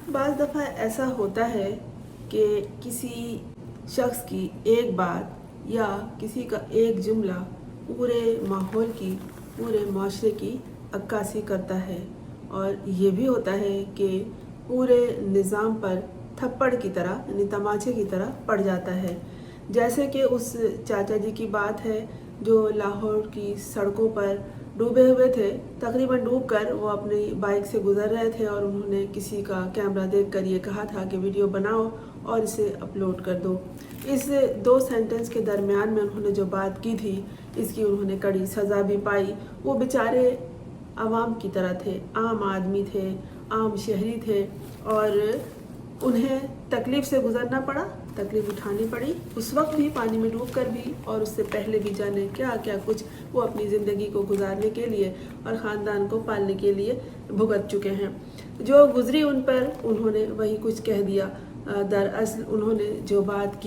बाज़ दफ़ा ऐसा होता है कि किसी शख्स की एक बात या किसी का एक जुमला पूरे माहौल की, पूरे माशरे की अक्कासी करता है, और ये भी होता है कि पूरे निज़ाम पर थप्पड़ की तरह यानी तमाचे की तरह पड़ जाता है। जैसे कि उस चाचा जी की बात है जो लाहौर की सड़कों पर डूबे हुए थे। तकरीबन डूब कर वो अपनी बाइक से गुजर रहे थे और उन्होंने किसी का कैमरा देखकर ये कहा था कि वीडियो बनाओ और इसे अपलोड कर दो। इस 2 सेंटेंस के दरमियान में उन्होंने जो बात की थी, इसकी उन्होंने कड़ी सज़ा भी पाई। वो बेचारे आवाम की तरह थे, आम आदमी थे, आम शहरी थे, और उन्हें तकलीफ़ से गुजरना पड़ा, तकलीफ़ उठानी पड़ी, उस वक्त भी पानी में डूब कर भी, और उससे पहले भी जाने क्या क्या कुछ वो अपनी ज़िंदगी को गुजारने के लिए और ख़ानदान को पालने के लिए भुगत चुके हैं। जो गुजरी उन पर उन्होंने वही कुछ कह दिया। दरअसल उन्होंने जो बात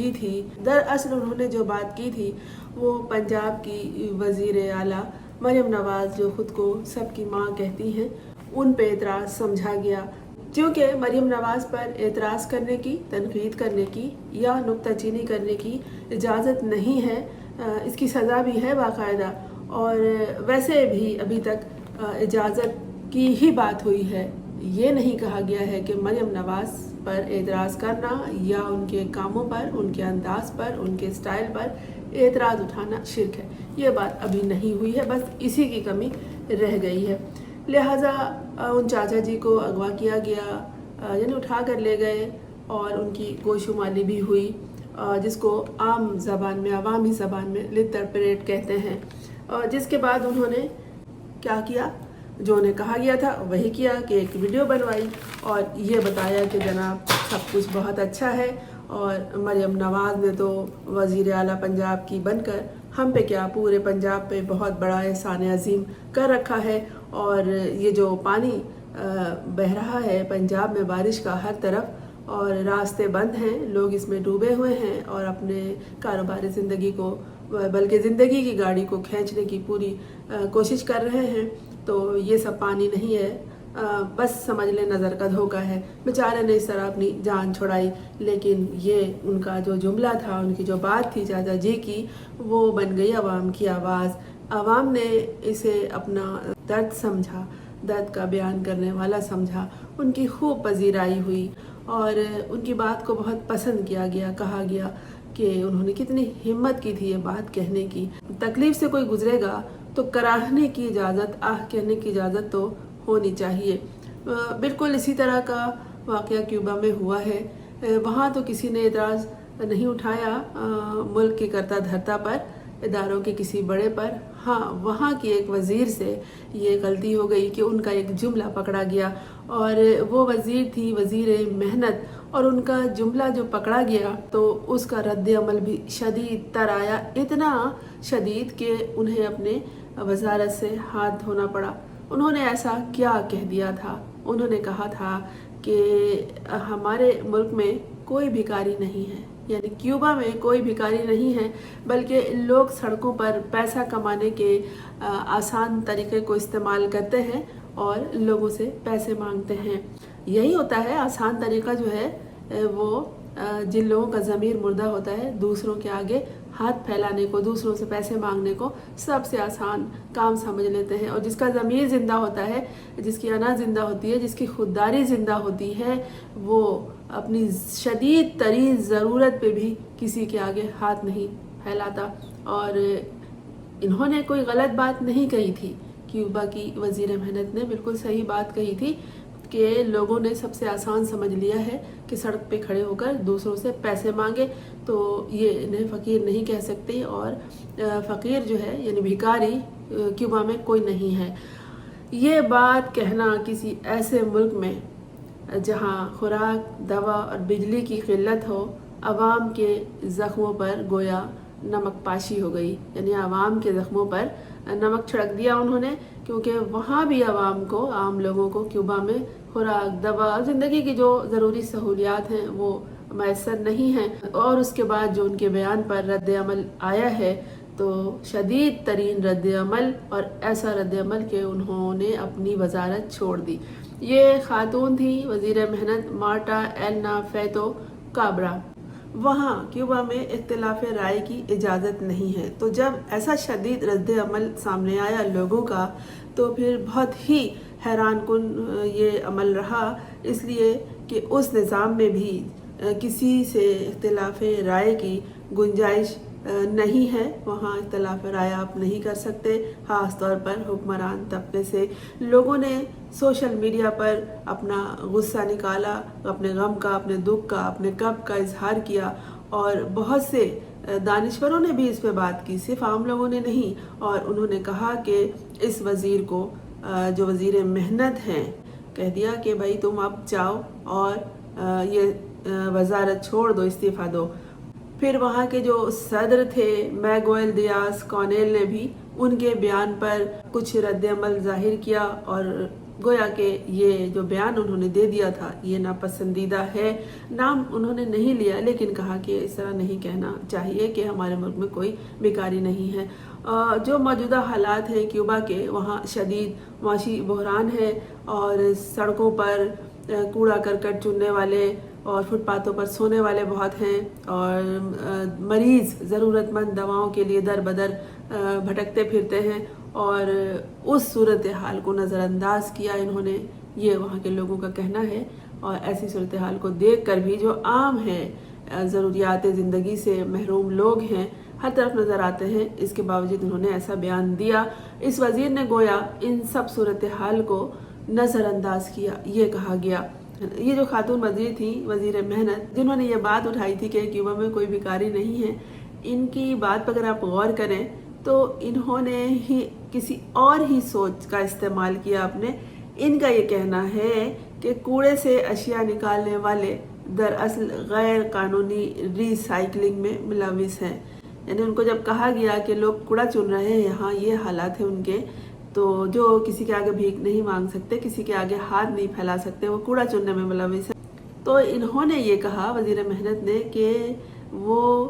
की थी वो पंजाब की वज़ीर आला मरियम नवाज़, जो ख़ुद को सबकी माँ कहती हैं, उन पे एतराज़ समझा गया। क्योंकि मरियम नवाज़ पर एतराज़ करने की, तनक़ीद करने की या नुक्ताचीनी करने की इजाज़त नहीं है, इसकी सज़ा भी है बाकायदा, और वैसे भी अभी तक इजाज़त की ही बात हुई है। ये नहीं कहा गया है कि मरियम नवाज़ पर एतराज़ करना या उनके कामों पर, उनके अंदाज़ पर, उनके स्टाइल पर एतराज़ उठाना शिर्क है। ये बात अभी नहीं हुई है, बस इसी की कमी रह गई है। लिहाजा उन चाचा जी को अगवा किया गया, यानी उठा कर ले गए, और उनकी गोशुमाली भी हुई, जिसको आम ज़बान में, अवामी ज़बान में लिटर परेड कहते हैं। और जिसके बाद उन्होंने क्या किया, जो उन्हें कहा गया था वही किया कि एक वीडियो बनवाई और ये बताया कि जनाब सब कुछ बहुत अच्छा है, और मरियम नवाज़ ने तो वज़ीर आला पंजाब की बनकर हम पे क्या, पूरे पंजाब पे बहुत बड़ा एहसान अज़ीम कर रखा है। और ये जो पानी बह रहा है पंजाब में बारिश का हर तरफ, और रास्ते बंद हैं, लोग इसमें डूबे हुए हैं और अपने कारोबारी ज़िंदगी को, बल्कि ज़िंदगी की गाड़ी को खींचने की पूरी कोशिश कर रहे हैं। तो ये सब पानी नहीं है, बस समझ ले नज़र का धोखा है। बेचारे ने इस तरह अपनी जान छुड़ाई, लेकिन ये उनका जो जुमला था, उनकी जो बात थी चाचा जी की, वो बन गई आवाम की आवाज़। आवाम ने इसे अपना दर्द समझा, दर्द का बयान करने वाला समझा, उनकी खूब पजीराई हुई और उनकी बात को बहुत पसंद किया गया। कहा गया कि उन्होंने कितनी हिम्मत की थी ये बात कहने की। तकलीफ़ से कोई गुजरेगा तो कराहने की इजाज़त, आह कहने की इजाज़त तो होनी चाहिए। बिल्कुल इसी तरह का वाक़या क्यूबा में हुआ है। वहाँ तो किसी ने एतराज़ नहीं उठाया मुल्क की करता धरता पर, इदारों के किसी बड़े पर। हाँ, वहाँ की एक वज़ीर से ये गलती हो गई कि उनका एक जुमला पकड़ा गया, और वो वज़ीर थी वज़ीर मेहनत, और उनका जुमला जो पकड़ा गया तो उसका रद्द अमल भी शदीद तर आया, इतना शदीद कि उन्हें अपने वज़ारत से हाथ धोना पड़ा। उन्होंने ऐसा क्या कह दिया था? उन्होंने कहा था कि हमारे मुल्क में कोई भिखारी नहीं है, यानी क्यूबा में कोई भिखारी नहीं है, बल्कि लोग सड़कों पर पैसा कमाने के आसान तरीके को इस्तेमाल करते हैं और लोगों से पैसे मांगते हैं। यही होता है आसान तरीका, जो है वो जिन लोगों का ज़मीर मुर्दा होता है, दूसरों के आगे हाथ फैलाने को, दूसरों से पैसे मांगने को सबसे आसान काम समझ लेते हैं। और जिसका ज़मीर ज़िंदा होता है, जिसकी अना ज़िंदा होती है, जिसकी खुददारी ज़िंदा होती है, वो अपनी शदीद तरीन ज़रूरत पे भी किसी के आगे हाथ नहीं फैलाता। और इन्होंने कोई गलत बात नहीं कही थी। क्यूबा की वज़ीर मेहनत ने बिल्कुल सही बात कही थी कि लोगों ने सबसे आसान समझ लिया है कि सड़क पे खड़े होकर दूसरों से पैसे मांगे, तो ये इन्हें फ़कीर नहीं कह सकते, और फ़कीर जो है यानी भिखारी क्यूबा में कोई नहीं है। ये बात कहना किसी ऐसे मुल्क में जहाँ खुराक, दवा और बिजली की किल्लत हो, आवाम के ज़ख्मों पर गोया नमक पाशी हो गई, यानी आवाम के ज़ख्मों पर नमक छिड़क दिया उन्होंने, क्योंकि वहाँ भी आवाम को, आम लोगों को क्यूबा में खुराक, दवा, ज़िंदगी की जो ज़रूरी सहूलियात हैं वो मैसर नहीं हैं। और उसके बाद जो उनके बयान पर रद्द अमल आया है, तो शदीद तरीन रद्द अमल, और ऐसा रद्द अमल कि उन्होंने अपनी वजारत छोड़ दी। یہ خاتون تھی وزیر محنت مارٹا ایلنا فیتو کابرا۔ وہاں کیوبا میں اختلاف رائے کی اجازت نہیں ہے، تو جب ایسا شدید رد عمل سامنے آیا لوگوں کا تو پھر بہت ہی حیران کن یہ عمل رہا، اس لیے کہ اس نظام میں بھی کسی سے اختلاف رائے کی گنجائش نہیں ہے۔ وہاں اختلاف رائے آپ نہیں کر سکتے، خاص طور پر حکمران طبقے سے۔ لوگوں نے سوشل میڈیا پر اپنا غصہ نکالا، اپنے غم کا، اپنے دکھ کا، اپنے غم کا اظہار کیا، اور بہت سے دانشوروں نے بھی اس پہ بات کی، صرف عام لوگوں نے نہیں۔ اور انہوں نے کہا کہ اس وزیر کو، جو وزیر محنت ہیں، کہہ دیا کہ بھائی تم اب جاؤ اور یہ وزارت چھوڑ دو، استعفیٰ دو۔ پھر وہاں کے جو صدر تھے میگوئل دیاز کانیل نے بھی ان کے بیان پر کچھ رد عمل ظاہر کیا، اور گویا کہ یہ جو بیان انہوں نے دے دیا تھا یہ ناپسندیدہ ہے۔ نام انہوں نے نہیں لیا، لیکن کہا کہ اس طرح نہیں کہنا چاہیے کہ ہمارے ملک میں کوئی بیکاری نہیں ہے۔ جو موجودہ حالات ہیں کیوبا کے، وہاں شدید معاشی بحران ہے، اور سڑکوں پر کوڑا کرکٹ چننے والے اور فٹ پاتھوں پر سونے والے بہت ہیں، اور مریض ضرورت مند دواؤں کے لیے در بدر بھٹکتے پھرتے ہیں، اور اس صورتحال کو نظر انداز کیا انہوں نے، یہ وہاں کے لوگوں کا کہنا ہے۔ اور ایسی صورتحال کو دیکھ کر بھی جو عام ہیں، ضروریات زندگی سے محروم لوگ ہیں، ہر طرف نظر آتے ہیں، اس کے باوجود انہوں نے ایسا بیان دیا۔ اس وزیر نے گویا ان سب صورتحال کو نظر انداز کیا، یہ کہا گیا۔ یہ جو خاتون وزیر تھی، وزیر محنت، جنہوں نے یہ بات اٹھائی تھی کہ کیوبا میں کوئی بیکاری نہیں ہے، ان کی بات پر اگر آپ غور کریں تو انہوں نے ہی کسی اور ہی سوچ کا استعمال کیا اپنے۔ ان کا یہ کہنا ہے کہ کوڑے سے اشیاء نکالنے والے دراصل غیر قانونی ری سائیکلنگ میں ملوث ہیں۔ یعنی ان کو جب کہا گیا کہ لوگ کوڑا چن رہے ہیں، یہاں یہ حالات ہیں ان کے، تو جو کسی کے آگے بھیک نہیں مانگ سکتے، کسی کے آگے ہاتھ نہیں پھیلا سکتے، وہ کوڑا چننے میں ملوث ہیں۔ تو انہوں نے یہ کہا، وزیر محنت نے، کہ وہ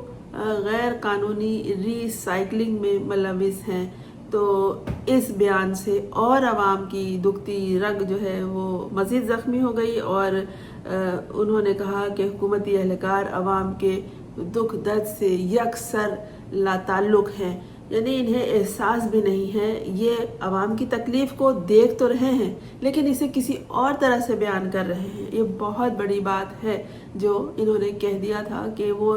غیر قانونی ری سائیکلنگ میں ملوث ہیں۔ تو اس بیان سے اور عوام کی دکھتی رگ جو ہے وہ مزید زخمی ہو گئی، اور انہوں نے کہا کہ حکومتی اہلکار عوام کے دکھ درد سے یکسر لا تعلق ہیں، یعنی انہیں احساس بھی نہیں ہے۔ یہ عوام کی تکلیف کو دیکھ تو رہے ہیں لیکن اسے کسی اور طرح سے بیان کر رہے ہیں۔ یہ بہت بڑی بات ہے جو انہوں نے کہہ دیا تھا کہ وہ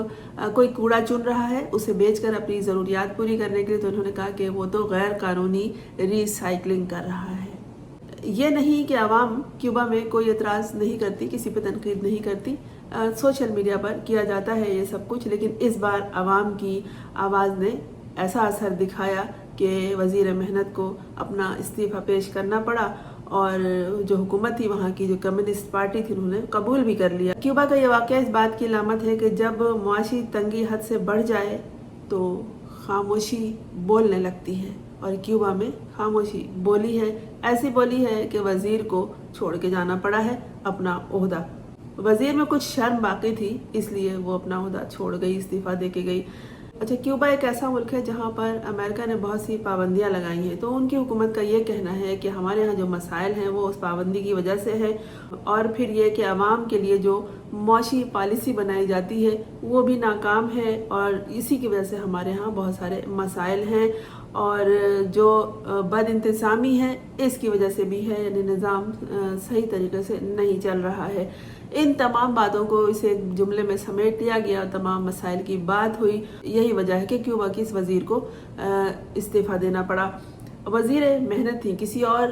کوئی کوڑا چن رہا ہے اسے بیچ کر اپنی ضروریات پوری کرنے کے لیے، تو انہوں نے کہا کہ وہ تو غیر قانونی ری سائیکلنگ کر رہا ہے۔ یہ نہیں کہ عوام کیوبا میں کوئی اعتراض نہیں کرتی، کسی پہ تنقید نہیں کرتی، سوشل میڈیا پر کیا جاتا ہے یہ سب کچھ، لیکن اس بار عوام کی آواز نے ایسا اثر دکھایا کہ وزیر محنت کو اپنا استعفیٰ پیش کرنا پڑا، اور جو حکومت تھی وہاں کی، جو کمیونسٹ پارٹی تھی، انہوں نے قبول بھی کر لیا۔ کیوبا کا یہ واقعہ اس بات کی علامت ہے کہ جب معاشی تنگی حد سے بڑھ جائے تو خاموشی بولنے لگتی ہے، اور کیوبا میں خاموشی بولی ہے، ایسی بولی ہے کہ وزیر کو چھوڑ کے جانا پڑا ہے اپنا عہدہ۔ وزیر میں کچھ شرم باقی تھی، اس لیے وہ اپنا عہدہ چھوڑ گئی، استعفیٰ دے کے گئی۔ اچھا، کیوبا ایک ایسا ملک ہے جہاں پر امریکہ نے بہت سی پابندیاں لگائی ہیں، تو ان کی حکومت کا یہ کہنا ہے کہ ہمارے ہاں جو مسائل ہیں وہ اس پابندی کی وجہ سے ہے، اور پھر یہ کہ عوام کے لیے جو معاشی پالیسی بنائی جاتی ہے وہ بھی ناکام ہے، اور اسی کی وجہ سے ہمارے ہاں بہت سارے مسائل ہیں، اور جو بد انتظامی ہے اس کی وجہ سے بھی ہے، یعنی نظام صحیح طریقے سے نہیں چل رہا ہے۔ ان تمام باتوں کو اسے ایک جملے میں سمیٹ لیا گیا، تمام مسائل کی بات ہوئی۔ یہی وجہ ہے کہ کیوبا کی اس وزیر کو استعفیٰ دینا پڑا۔ وزیر محنت تھی، کسی اور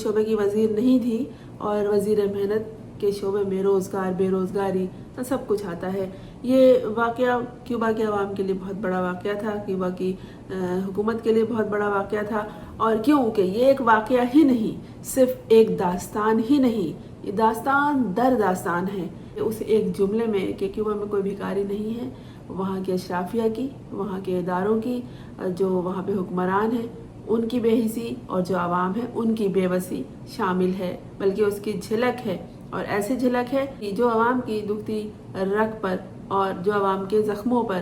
شعبے کی وزیر نہیں تھی، اور وزیر محنت کے شعبے میں روزگار، بے روزگاری سب کچھ آتا ہے۔ یہ واقعہ کیوبا کے عوام کے لیے بہت بڑا واقعہ تھا، کیوبا کی حکومت کے لیے بہت بڑا واقعہ تھا، اور کیونکہ یہ ایک واقعہ ہی نہیں، صرف ایک داستان ہی نہیں، یہ داستان در داستان ہے اس ایک جملے میں کہ کیوبا میں کوئی بھکاری نہیں ہے۔ وہاں کے اشرافیہ کی، وہاں کے اداروں کی، جو وہاں پہ حکمران ہیں ان کی بے حسی، اور جو عوام ہے ان کی بے بسی شامل ہے، بلکہ اس کی جھلک ہے، اور ایسے جھلک ہے کہ جو عوام کی دکھتی رگ پر اور جو عوام کے زخموں پر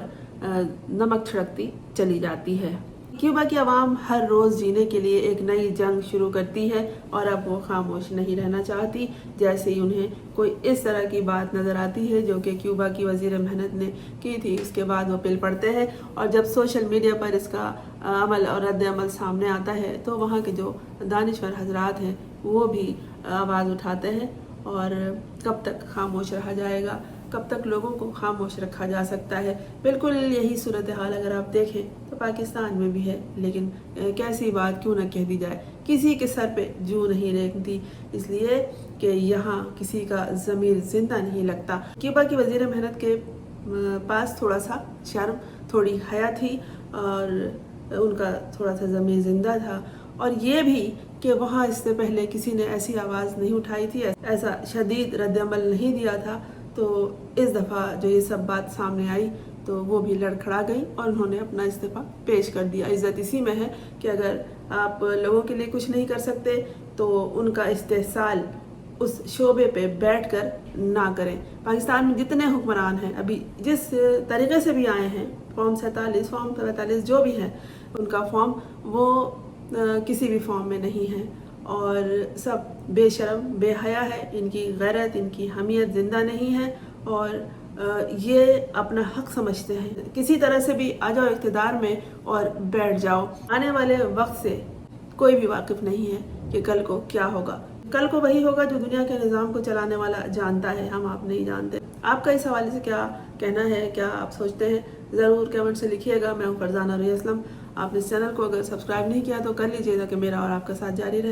نمک چھڑکتی چلی جاتی ہے۔ क्यूबा की आवाम हर रोज़ जीने के लिए एक नई जंग शुरू करती है और अब वो खामोश नहीं रहना चाहती। जैसे ही उन्हें कोई इस तरह की बात नज़र आती है जो कि क्यूबा की वज़ीर मेहनत ने की थी, उसके बाद वो पिल पड़ते हैं और जब सोशल मीडिया पर इसका अमल और रद्द अमल सामने आता है तो वहाँ के जो दानिश्वर हजरात हैं वो भी आवाज़ उठाते हैं। और कब तक खामोश रहा जाएगा, कब तक लोगों को खामोश रखा जा सकता है। बिल्कुल यही सूरत हाल अगर आप देखें तो पाकिस्तान में भी है, लेकिन कैसी बात क्यों न कह दी जाए, किसी के सर पे जूं नहीं रेंगती, इसलिए कि यहाँ किसी का ज़मीर जिंदा नहीं लगता। क्यूबा की वज़ीर मेहनत के पास थोड़ा सा शर्म, थोड़ी हया थी और उनका थोड़ा सा ज़मीर जिंदा था, और ये भी कि वहाँ इससे पहले किसी ने ऐसी आवाज़ नहीं उठाई थी, ऐसा शदीद रद्द अमल नहीं दिया था। तो इस दफ़ा जो ये सब बात सामने आई तो वो भी लड़खड़ा गई और उन्होंने अपना इस्तीफ़ा पेश कर दिया। इज़्ज़त इसी में है कि अगर आप लोगों के लिए कुछ नहीं कर सकते तो उनका इस्तेहसाल उस शोबे पे बैठकर ना करें। पाकिस्तान में जितने हुक्मरान हैं अभी जिस तरीके से भी आए हैं, फॉर्म 47, फॉर्म 43 जो भी हैं, उनका फॉर्म वो किसी भी फॉर्म में नहीं है और सब बेशर्म बेहया है, इनकी गैरत, इनकी हमियत ज़िंदा नहीं है और ये अपना हक समझते हैं। किसी तरह से भी आ जाओ इक़्तिदार में और बैठ जाओ। आने वाले वक्त से कोई भी वाकिफ़ नहीं है कि कल को क्या होगा। कल को वही होगा जो दुनिया के निज़ाम को चलाने वाला जानता है, हम आप नहीं जानते। आपका इस हवाले से क्या कहना है, क्या आप सोचते हैं, ज़रूर कमेंट से लिखिएगा। मैं हूँ फरजाना रुही असलम। आपने इस चैनल को अगर सब्सक्राइब नहीं किया तो कर लीजिए ताकि मेरा और आपका साथ जारी रहे।